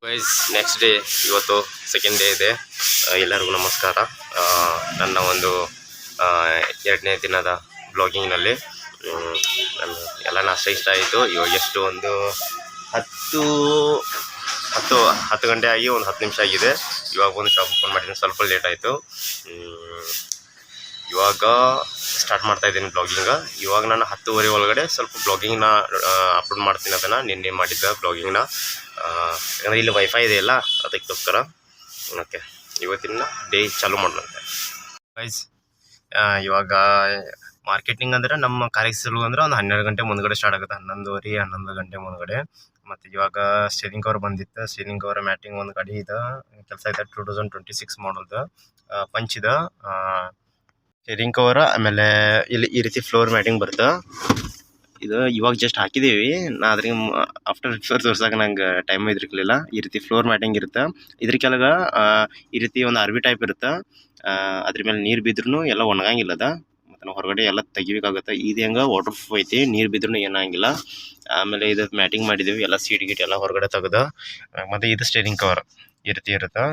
Guys next day ಇವತ್ತು second day ಇದೆ. ಎಲ್ಲರಿಗೂ ನಮಸ್ಕಾರ. ನನ್ನ ಒಂದು 2ನೇ ದಿನದ ಬ್ಲಾಗಿಂಗ್ನಲ್ಲಿ ನಾನು ಎಲ್ಲ ನಾಷ್ಟ ಇಷ್ಟ ಆಯಿತು. ಇವಾಗ ಎಷ್ಟು ಒಂದು 10 ಗಂಟೆ ಆಗಿ ಒಂದು 10 ನಿಮಿಷ ಆಗಿದೆ. ಇವಾಗ ಒಂದು ಶಾಪ್ ಓಪನ್ ಮಾಡಿದ್ದೀನಿ, ಸ್ವಲ್ಪ ಲೇಟ್ ಆಯಿತು. ಇವಾಗ ಸ್ಟಾರ್ಟ್ ಮಾಡ್ತಾಯಿದ್ದೀನಿ ಬ್ಲಾಗಿಂಗ. ಇವಾಗ ನಾನು 10:30 ಒಳಗಡೆ ಸ್ವಲ್ಪ ಬ್ಲಾಗಿಂಗ್ನ ಅಪ್ಲೋಡ್ ಮಾಡ್ತೀನಿ. ಅದನ್ನು ನಿನ್ನೆ ಮಾಡಿದ್ದ ಬ್ಲಾಗಿಂಗ್ನ, ಯಾಕಂದರೆ ಇಲ್ಲಿ ವೈಫೈ ಇದೆಯಲ್ಲ ಅದಕ್ಕೋಸ್ಕರ. ಓಕೆ, ಇವತ್ತಿನ ಡೇ ಚಾಲೂ ಮಾಡೋಣಂತೆ ಗೈಸ್. ಇವಾಗ ಮಾರ್ಕೆಟಿಂಗ್ ಅಂದರೆ ನಮ್ಮ ಕಾರ್ಯಕ್ರಮ ಅಂದರೆ ಒಂದು 12 ಗಂಟೆ ಮುಂದ್ಗಡೆ ಸ್ಟಾರ್ಟ್ ಆಗುತ್ತೆ, 11 ಗಂಟೆ ಮುಂದ್ಗಡೆ. ಮತ್ತು ಇವಾಗ ಸ್ಟೀರಿಂಗ್ ಕವರ್ ಬಂದಿತ್ತು, ಸ್ಟೀರಿಂಗ್ ಕವರ್ ಮ್ಯಾಟಿಂಗ್ ಒಂದು ಗಾಡಿ ಇದೆ ಕೆಲಸ ಇದೆ. 2026 ಮಾಡಲ್ದು ಪಂಚ್ ಇದೆ ಸ್ಟೀರಿಂಗ್ ಕವರ್. ಆಮೇಲೆ ಇಲ್ಲಿ ಈ ರೀತಿ ಫ್ಲೋರ್ ಮ್ಯಾಟಿಂಗ್ ಬರುತ್ತೆ. ಇದು ಇವಾಗ ಜಸ್ಟ್ ಹಾಕಿದ್ದೀವಿ ನಾ, ಅದ್ರಿಗೆ ಆಫ್ಟರ್ ತೋರ್ಸಕ್ಕೆ ನಂಗೆ ಟೈಮ್ ಇದ್ರಿರಲಿಲ್ಲ. ಈ ರೀತಿ ಫ್ಲೋರ್ ಮ್ಯಾಟಿಂಗ್ ಇರುತ್ತೆ. ಇದ್ರ ಕೆಳಗೆ ಈ ರೀತಿ ಒಂದು RV ಟೈಪ್ ಇರುತ್ತೆ. ಅದ್ರ ಮೇಲೆ ನೀರು ಬಿದ್ರೂ ಎಲ್ಲ ಒಣಗಂಗಿಲ್ಲ ಅದ, ಮತ್ತು ನಾವು ಹೊರಗಡೆ ಎಲ್ಲ ತೆಗಿಬೇಕಾಗುತ್ತೆ. ಇದು ಹೆಂಗೆ ವಾಟರ್ ಪ್ರೂಫ್ ಐತಿ, ನೀರು ಬಿದ್ರೂ ಏನಾಗಿಲ್ಲ. ಆಮೇಲೆ ಇದು ಮ್ಯಾಟಿಂಗ್ ಮಾಡಿದ್ದೀವಿ, ಎಲ್ಲ ಸೀಟ್ ಗೀಟ್ ಎಲ್ಲ ಹೊರಗಡೆ ತೆಗೆದು. ಮತ್ತು ಇದು ಸ್ಟೀರಿಂಗ್ ಕವರ್ ಈ ರೀತಿ ಇರುತ್ತೆ,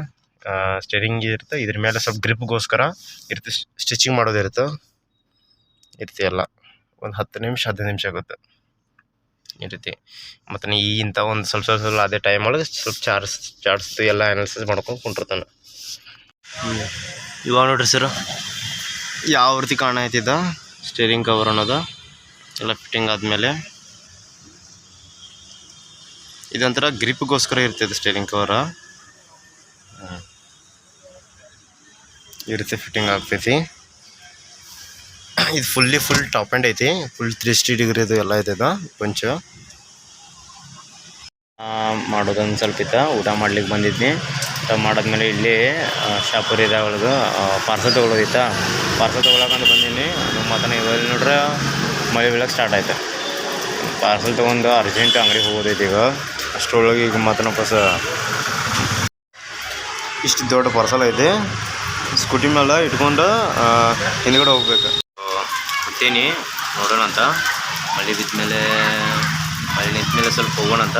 ಸ್ಟೀರಿಂಗ್ ಇರುತ್ತೆ. ಇದ್ರ ಮೇಲೆ ಸ್ವಲ್ಪ ಗ್ರಿಪ್ಗೋಸ್ಕರ ಈ ರೀತಿ ಸ್ಟಿಚಿಂಗ್ ಮಾಡೋದಿರುತ್ತೆ. ಈ ರೀತಿ ಎಲ್ಲ ಒಂದು 10 ನಿಮಿಷ 15 ನಿಮಿಷ ಆಗುತ್ತೆ ಈ ರೀತಿ. ಮತ್ತು ನೀ ಇಂಥ ಒಂದು ಸ್ವಲ್ಪ ಅದೇ ಟೈಮ್ ಒಳಗೆ ಸ್ವಲ್ಪ ಚಾರ್ಜ್ದು ಎಲ್ಲ ಅನಾಲಿಸಿಸ್ ಮಾಡ್ಕೊಂಡು ಕುಂಟಿರ್ತಾನೆ. ಇವಾಗ ನೋಡ್ರಿ ಸರ್ ಯಾವ ರೀತಿ ಕಾಣಾಯ್ತಿದ್ದ ಸ್ಟೀರಿಂಗ್ ಕವರ್ ಅನ್ನೋದು ಎಲ್ಲ ಫಿಟ್ಟಿಂಗ್ ಆದಮೇಲೆ. ಇದೊಂಥರ ಗ್ರಿಪ್ಗೋಸ್ಕರ ಇರ್ತದೆ ಸ್ಟೀರಿಂಗ್ ಕವರ. ಈ ರೀತಿ ಫಿಟ್ಟಿಂಗ್ ಆಗ್ತೈತಿ. ಇದು ಫುಲ್ ಟಾಪ್ ಆ್ಯಂಡ್ ಐತಿ, ಫುಲ್ 360 ಡಿಗ್ರಿದು ಎಲ್ಲ ಐತದ ಕೊಂಚ. ಮಾಡೋದೊಂದು ಸ್ವಲ್ಪ ಇತ್ತು. ಊಟ ಮಾಡ್ಲಿಕ್ಕೆ ಬಂದಿದ್ನಿ. ಊಟ ಮಾಡಾದ್ಮೇಲೆ ಇಲ್ಲಿ ಶಾಪುರ್ ಇದೆ ಒಳಗೆ ಪಾರ್ಸಲ್ ತೊಗೊಳೋದಿತ್ತು. ಪಾರ್ಸಲ್ ತೊಗೊಳಕಂತ ಬಂದೀನಿ. ಮತ್ತು ಇವಾಗ ನೋಡ್ರೆ ಮಳೆ ಬೀಳಕ್ಕೆ ಸ್ಟಾರ್ಟ್ ಆಯ್ತು. ಪಾರ್ಸಲ್ ತೊಗೊಂಡು ಅರ್ಜೆಂಟ್ ಅಂಗಡಿಗೆ ಹೋಗೋದೈತಿ. ಈಗ ಅಷ್ಟರೊಳಗೆ ಈಗ ಮಾತನಪ್ಪ ಇಷ್ಟು ದೊಡ್ಡ ಪಾರ್ಸಲ್ ಐತಿ. ಸ್ಕೂಟಿ ಮೇಲೆ ಇಟ್ಕೊಂಡು ಹಿಂದ್ಗಡೆ ಹೋಗ್ಬೇಕು. ಬರ್ತೀನಿ ನೋಡೋಣ ಅಂತ. ಮಳೆ ಬಿದ್ದ ಮೇಲೆ ಸ್ವಲ್ಪ ಹೋಗೋಣ ಅಂತ.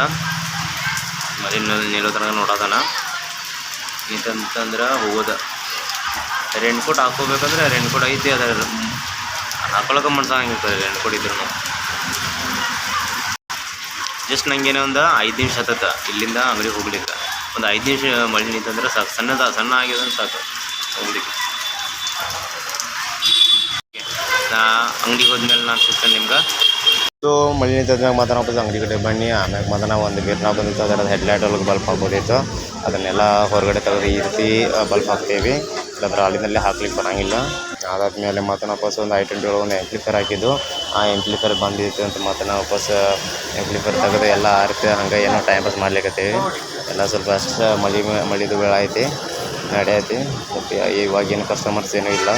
ಮಳೆ ನಿಲ್ಲೋ ತನಕ ನೋಡೋದನ ನಿಂತಂತಂದ್ರೆ ಹೋಗೋದ. ರೆಂಟ್ ಕೋಟ್ ಹಾಕೋಬೇಕಂದ್ರೆ ರೆಂಟ್ ಕೋಟ್ ಐತಿ, ಅದ್ರ ಹಾಕೊಳಕ್ಕೆ ಮನ್ಸಾಗಿರ್ತದೆ ರೆಂಟ್ ಕೋಟ್ ಇದ್ರು. ಜಸ್ಟ್ ನನಗೇನೋ ಒಂದು 5 ನಿಮಿಷ ಹತ್ತತ್ತ ಇಲ್ಲಿಂದ ಅಂಗಡಿಗೆ ಹೋಗ್ಲಿಕ್ಕೆ. ಒಂದು 5 ನಿಮಿಷ ಮಳೆ ನಿಂತಂದ್ರೆ ಸಾಕು, ಸಣ್ಣ ಆಗಿದ್ರೆ ಸಾಕು ಹೋಗ್ಲಿಕ್ಕೆ. ನಾ ಅಂಗಡಿಗೆ ಹೋದ್ಮೇಲೆ ನಾನು ಸಿಗ್ತೇನೆ ನಿಮ್ಗೆ. ಸೊ ಮಳೆ ನಿಂತಾದ್ಮ್ಯಾಗ ಮಾತ್ರ ವಾಪಸ್ ಅಂಗಡಿ ಕಡೆ ಬನ್ನಿ. ಆಮ್ಯಾಗ ಮಾತ್ರ ನಾವು ಒಂದು ಬೇರ್ನ ಬಂದಿತ್ತು, ಅದರ ಹೆಡ್ಲೈಟ್ ಒಳಗೆ ಬಲ್ಪ್ ಹಾಕ್ಬೋದಿತ್ತು. ಅದನ್ನೆಲ್ಲ ಹೊರಗಡೆ ತೆಗೆದು ಈ ರೀತಿ ಬಲ್ಪ್ ಹಾಕ್ತೀವಿ. ಅದರ ಹಾಲಿನಲ್ಲೇ ಹಾಕ್ಲಿಕ್ಕೆ ಬರೋಂಗಿಲ್ಲ. ಅದಾದ್ಮೇಲೆ ಮತ್ತೆ ನಾವು ವಾಪಸ್ ಒಂದು I20 ಒಳಗೆ ಒಂದು ಆ್ಯಂಪ್ಲಿಫೈರ್ ಹಾಕಿದ್ದು. ಆ ಆ್ಯಂಪ್ಲಿಫೈರ್ ಬಂದಿತ್ತು ಅಂತ ಮತ್ತೆ ನಾವು ವಾಪಸ್ ಆ್ಯಂಪ್ಲಿಫೈರ್ ತೆಗೆದು ಎಲ್ಲ ಆರಿಸಿ ಹಂಗೆ ಏನೋ ಟೈಮ್ ಪಾಸ್ ಮಾಡ್ಲಿಕ್ಕತ್ತೀವಿ. ಎಲ್ಲ ಸ್ವಲ್ಪ ಅಷ್ಟು ಮಳಿದು ಬೆಳೆ ಐತಿ, ನಡೆಯೈತಿ. ಸ್ವಲ್ಪ ಇವಾಗೇನು ಕಸ್ಟಮರ್ಸ್ ಏನೂ ಇಲ್ಲ,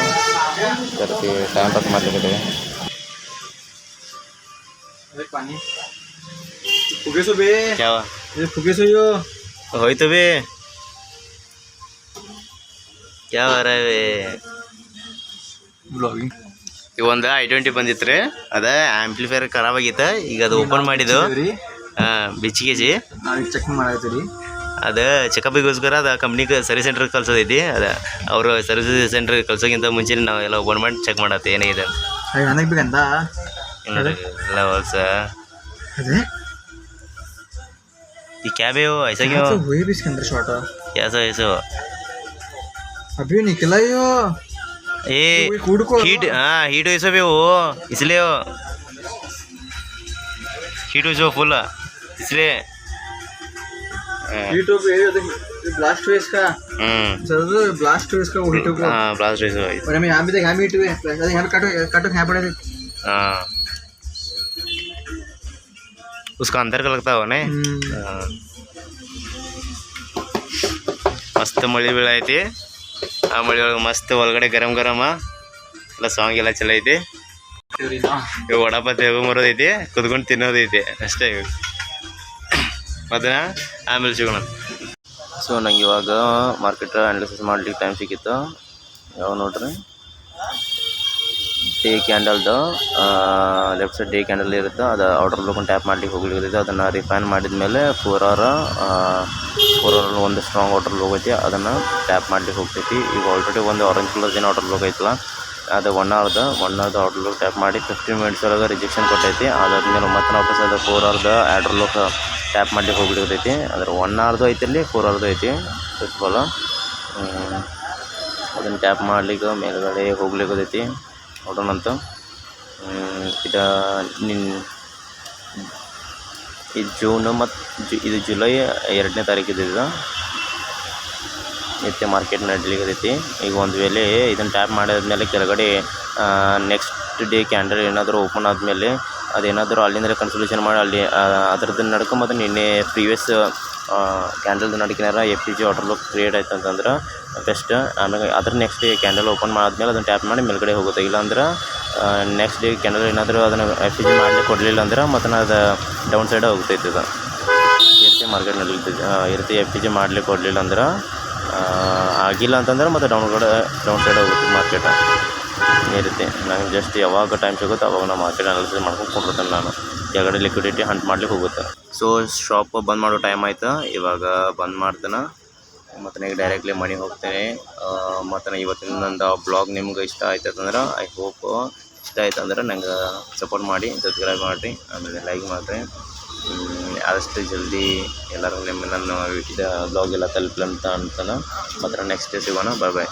ಸ್ವಲ್ಪ ಟೈಮ್ ಪಾಸ್ ಮಾಡ್ಲಿಕ್ಕತ್ತೀವಿ. ಹೋಯ್ತು ಬಿ ಯಾವ ಈಗ ಒಂದು I20 ಬಂದಿತ್ತು ರೀ. ಅದ ಆ್ಯಂಪ್ಲಿಫೈರ್ ಖರಾಬ್ ಆಗಿತ್ತು. ಈಗ ಅದು ಓಪನ್ ಮಾಡಿದ್ದು ಬಿಚ್ಚಿಗೆಜಿ ಚೆಕ್ ಮಾಡತ್ತೀರಿ. ಅದು ಚೆಕಪ್ಪಿಗೋಸ್ಕರ ಅದು ಕಂಪ್ನಿಗೆ ಸರ್ವಿಸ್ ಸೆಂಟ್ರಿಗೆ ಕಳ್ಸೋದೈತಿ. ಅದು ಅವರು ಸರ್ವಿಸ್ ಸೆಂಟ್ರಿಗೆ ಕಳ್ಸೋಕ್ಕಿಂತ ಮುಂಚೆ ನಾವು ಎಲ್ಲ ಓಪನ್ ಮಾಡಿ ಚೆಕ್ ಮಾಡತ್ತೆ ಏನಾಗಿದೆ ಅಂತ. ಎಲ್ಲ ಹೊಲ್ಸ ये क्या बे हो ऐसा क्यों हुई भी इसके अंदर शॉट कैसा ऐसा अभी निकला ही हो ये हीट. हाँ हीट ऐसा भी हो इसलिए हो हीट हो फुल इसलिए हीट हो ब्लास्ट हुआ इसका. सर ब्लास्ट हुआ इसका वो हीट हो. हाँ ब्लास्ट हुआ. और हमें यहाँ भी देख यहाँ भी हीट हुए, यहाँ पे काटो यहाँ पड़े थे. हाँ उसका अंदर का लगता हो नहीं. ಮಸ್ತ್ ಮಳೆ ಬೀಳೈತಿ. ಆ ಮಳೆ ಒಳಗೆ ಮಸ್ತ್ ಒಳಗಡೆ ಗರಂ ಎಲ್ಲ ಸಾಂಗ್ ಎಲ್ಲ ಚಲೋ ಐತಿ. ಇವಾಗ ವಡಾಪ ತಗೊಂಬರೋದೈತಿ, ಕುತ್ಕೊಂಡು ತಿನ್ನೋದೈತಿ ಅಷ್ಟೇ. ಅದನ್ನ ಆಮೇಲೆ ಸಿಗೋಣ. ಸೊ ನಂಗೆ ಇವಾಗ ಮಾರ್ಕೆಟ್ ಅನಾಲಿಸಿಸ್ ಮಾಡ್ಲಿಕ್ಕೆ ಟೈಮ್ ಸಿಕ್ಕಿತ್ತು. ಯಾವ ನೋಡ್ರಿ ಡೇ ಕ್ಯಾಂಡಲ್ದು ಲೆಫ್ಟ್ ಸೈಡ್ ಡೇ ಕ್ಯಾಂಡಲ್ ಇರುತ್ತೆ. ಅದು ಔಟರ್ ಲೋಕನ್ ಟ್ಯಾಪ್ ಮಾಡ್ಲಿಕ್ಕೆ ಹೋಗ್ಲಿಕ್ಕೆ. ಅದನ್ನು ರಿಫೈನ್ ಮಾಡಿದ ಮೇಲೆ 4 hour 4 ಅವರಲ್ಲಿ ಒಂದು ಸ್ಟ್ರಾಂಗ್ ವಾಟರ್ ಲೋಗೋ ಐತಿ, ಅದನ್ನು ಟ್ಯಾಪ್ ಮಾಡ್ಲಿಕ್ಕೆ ಹೋಗ್ತೈತಿ. ಈಗ ಆಲ್ರೆಡಿ ಒಂದು ಆರೆಂಜ್ ಕಲರ್ ಏನೋ ವಾಟರ್ ಲೋಗೋ ಐತಲ್ಲ, ಅದು 1 ಅವರ್ದ ವಾಟರ್ ಲೋಗ್ ಟ್ಯಾಪ್ ಮಾಡಿ 15 ಮಿನಿಟ್ಸ್ ಒಳಗೆ ರಿಜೆಕ್ಷನ್ ಕೊಟ್ಟೈತಿ. ಅದಾದ್ಮೇಲೆ ಮತ್ತೆ ವಾಪಸ್ ಅದು 4 ಅವರ್ದ ಆ್ಯಡ್ರ್ ಲೋಕ್ ಟ್ಯಾಪ್ ಮಾಡ್ಲಿಕ್ಕೆ ಹೋಗ್ಬಿಟ್ಟೈತಿ. ಅದ್ರ 1 ಅವರ್ದು ಐತಿ ಅಲ್ಲಿ, 4 ಅವರ್ದು ಐತಿ. ಫಸ್ಟ್ ಆಫ್ ಆಲ್ ಅದನ್ನು ಟ್ಯಾಪ್ ಮಾಡ್ಲಿಕ್ಕೆ ಮೇಲ್ಗಡೆ ಹೋಗ್ಲಿಕ್ಕೆ ನೋಡೋಣಂತ. ಇದು ಜೂನ್ ಮತ್ತು ಇದು ಜುಲೈ 2ನೇ ತಾರೀಕಿದೆ. ಇದು ನಿತ್ಯ ಮಾರ್ಕೆಟ್ ನಡೀಲಿಕ್ಕೈತಿ. ಈಗ ಒಂದು ವೇಳೆ ಇದನ್ನು ಟ್ಯಾಪ್ ಮಾಡಿದ್ಮೇಲೆ ಕೆಳಗಡೆ ನೆಕ್ಸ್ಟ್ ಡೇ ಕ್ಯಾಂಡಲ್ ಏನಾದರೂ ಓಪನ್ ಆದಮೇಲೆ ಅದೇನಾದರೂ ಅಲ್ಲಿಂದಲೇ ಕನ್ಸಲ್ಟೇಷನ್ ಮಾಡಿ ಅಲ್ಲಿ ಅದ್ರದ್ದು ನಡ್ಕ ಮತ್ತು ನಿನ್ನೆ ಪ್ರೀವಿಯಸ್ ಕ್ಯಾಂಡಲ್ದು ನಡ್ಕಿನಾರ FPG ವಾಟರ್ ಲೋಕ್ ಕ್ರಿಯೇಟ್ ಆಯ್ತು ಅಂತಂದ್ರೆ ಬೆಸ್ಟ್. ಆಮೇಲೆ ಅದ್ರ ನೆಕ್ಸ್ಟ್ ಡೇ ಕ್ಯಾಂಡಲ್ ಓಪನ್ ಮಾಡಿದ್ಮೇಲೆ ಅದನ್ನು ಟ್ಯಾಪ್ ಮಾಡಿ ಮೇಲ್ಗಡೆ ಹೋಗುತ್ತೆ. ಇಲ್ಲಾಂದ್ರೆ ನೆಕ್ಸ್ಟ್ ಡೇ ಕ್ಯಾಂಡಲ್ ಏನಾದರೂ ಅದನ್ನು FPG ಮಾಡಲಿಕ್ಕೆ ಕೊಡಲಿಲ್ಲ ಅಂದ್ರೆ ಮತ್ತು ಅದು ಡೌನ್ ಸೈಡ್ ಹೋಗ್ತೈತೆ. ಇದು ಈ ರೀತಿ ಮಾರ್ಕೆಟ್ ನಡೀತೈತಿ. ಈ ರೀತಿ FPG ಮಾಡಲಿಕ್ಕೆ ಕೊಡಲಿಲ್ಲ ಅಂದ್ರೆ ಆಗಿಲ್ಲ ಅಂತಂದ್ರೆ ಮತ್ತು ಡೌನ್ ಸೈಡ್ ಹೋಗುತ್ತೆ ಮಾರ್ಕೆಟ್. ಈ ರೀತಿ ನನಗೆ ಜಸ್ಟ್ ಯಾವಾಗ ಟೈಮ್ ಸಿಗುತ್ತೆ ಅವಾಗ ನಾನು ಮಾರ್ಕೆಟ್ ಅನಾಲಿಸಿಸ್ ಮಾಡ್ಕೊಂಡು ಕೊಟ್ಟಿರ್ತೇನೆ. ನಾನು ಕೆಳಗಡೆ ಲಿಕ್ವಿಡಿಟಿ ಹಂಟ್ ಮಾಡ್ಲಿಕ್ಕೆ ಹೋಗುತ್ತೆ. ಸೊ ಶಾಪ್ ಬಂದ್ ಮಾಡೋ ಟೈಮ್ ಆಯ್ತು. ಇವಾಗ ಬಂದ್ ಮಾಡ್ತೇನೆ ಮತ್ತು ನನಗೆ ಡೈರೆಕ್ಟ್ಲಿ ಮನೆಗೆ ಹೋಗ್ತೇನೆ. ಮತ್ತು ಇವತ್ತಿನ ನಂದು ಬ್ಲಾಗ್ ನಿಮ್ಗೆ ಇಷ್ಟ ಆಯ್ತು ಅಂತಂದ್ರೆ ಐ ಹೋಪ್ ಇಷ್ಟ ಆಯ್ತು ಅಂದ್ರೆ ನಂಗೆ ಸಪೋರ್ಟ್ ಮಾಡಿ, ಸಬ್ಸ್ಕ್ರೈಬ್ ಮಾಡಿರಿ, ಆಮೇಲೆ ಲೈಕ್ ಮಾಡಿರಿ. ಆದಷ್ಟು ಜಲ್ದಿ ಎಲ್ಲರೂ ನನ್ನ ಬ್ಲಾಗ್ ಎಲ್ಲ ತಲುಪಲಿ ಅಂತ ಅಂತಾನೆ. ಮತ್ತು ನೆಕ್ಸ್ಟ್ ಡೇ ಸಿಗೋಣ. ಬಾಯ್ ಬಾಯ್.